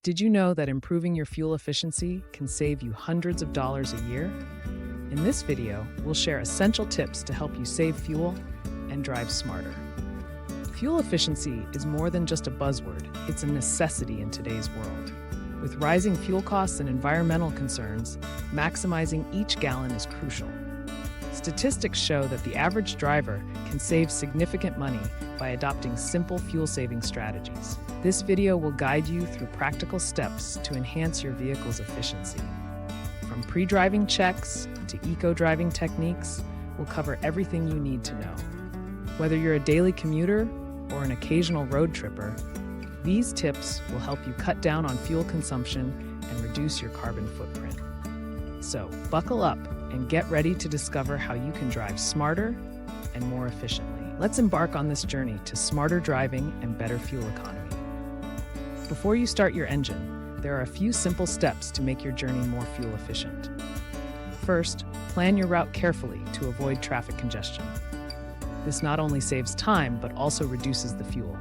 Did you know that improving your fuel efficiency can save you hundreds of dollars a year? In this video, we'll share essential tips to help you save fuel and drive smarter. Fuel efficiency is more than just a buzzword, it's a necessity in today's world. With rising fuel costs and environmental concerns, maximizing each gallon is crucial. Statistics show that the average driver can save significant money by adopting simple fuel-saving strategies. This video will guide you through practical steps to enhance your vehicle's efficiency. From pre-driving checks to eco-driving techniques, we'll cover everything you need to know. Whether you're a daily commuter or an occasional road tripper, these tips will help you cut down on fuel consumption and reduce your carbon footprint. So, buckle up and get ready to discover how you can drive smarter and more efficiently. Let's embark on this journey to smarter driving and better fuel economy. Before you start your engine, there are a few simple steps to make your journey more fuel efficient. First, plan your route carefully to avoid traffic congestion. This not only saves time, but also reduces the fuel.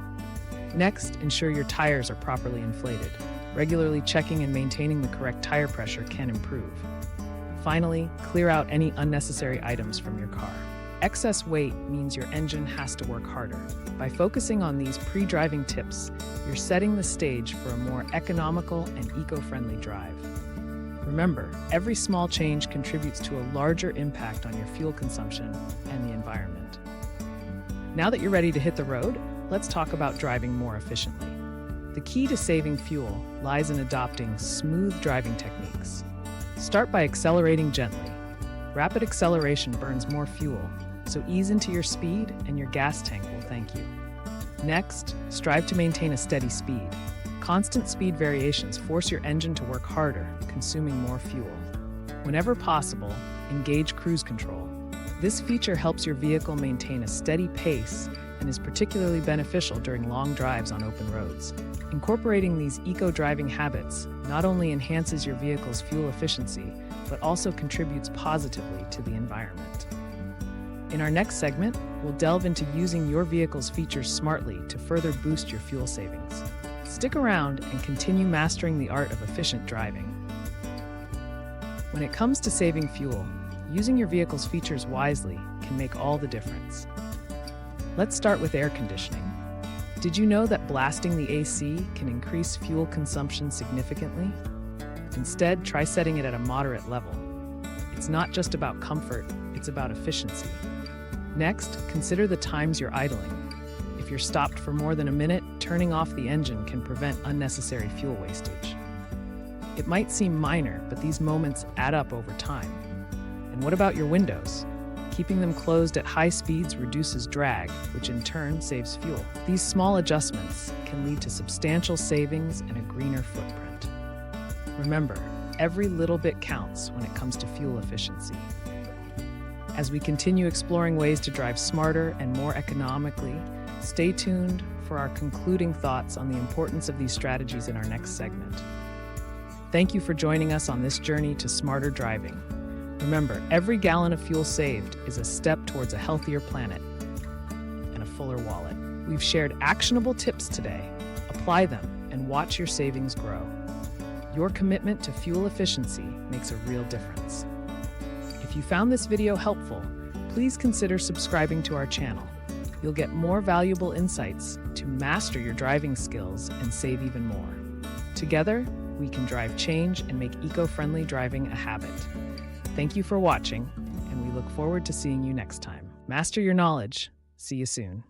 Next, ensure your tires are properly inflated. Regularly checking and maintaining the correct tire pressure can improve. Finally, clear out any unnecessary items from your car. Excess weight means your engine has to work harder. By focusing on these pre-driving tips, you're setting the stage for a more economical and eco-friendly drive. Remember, every small change contributes to a larger impact on your fuel consumption and the environment. Now that you're ready to hit the road, let's talk about driving more efficiently. The key to saving fuel lies in adopting smooth driving techniques. Start by accelerating gently. Rapid acceleration burns more fuel, so ease into your speed and your gas tank will thank you. Next, strive to maintain a steady speed. Constant speed variations force your engine to work harder, consuming more fuel. Whenever possible, engage cruise control. This feature helps your vehicle maintain a steady pace and is particularly beneficial during long drives on open roads. Incorporating these eco-driving habits not only enhances your vehicle's fuel efficiency, but also contributes positively to the environment. In our next segment, we'll delve into using your vehicle's features smartly to further boost your fuel savings. Stick around and continue mastering the art of efficient driving. When it comes to saving fuel, using your vehicle's features wisely can make all the difference. Let's start with air conditioning. Did you know that blasting the AC can increase fuel consumption significantly? Instead, try setting it at a moderate level. It's not just about comfort, it's about efficiency. Next, consider the times you're idling. If you're stopped for more than a minute, turning off the engine can prevent unnecessary fuel wastage. It might seem minor, but these moments add up over time. And what about your windows? Keeping them closed at high speeds reduces drag, which in turn saves fuel. These small adjustments can lead to substantial savings and a greener footprint. Remember, every little bit counts when it comes to fuel efficiency. As we continue exploring ways to drive smarter and more economically, stay tuned for our concluding thoughts on the importance of these strategies in our next segment. Thank you for joining us on this journey to smarter driving. Remember, every gallon of fuel saved is a step towards a healthier planet and a fuller wallet. We've shared actionable tips today. Apply them and watch your savings grow. Your commitment to fuel efficiency makes a real difference. If you found this video helpful, please consider subscribing to our channel. You'll get more valuable insights to master your driving skills and save even more. Together, we can drive change and make eco-friendly driving a habit. Thank you for watching, and we look forward to seeing you next time. Master your knowledge. See you soon.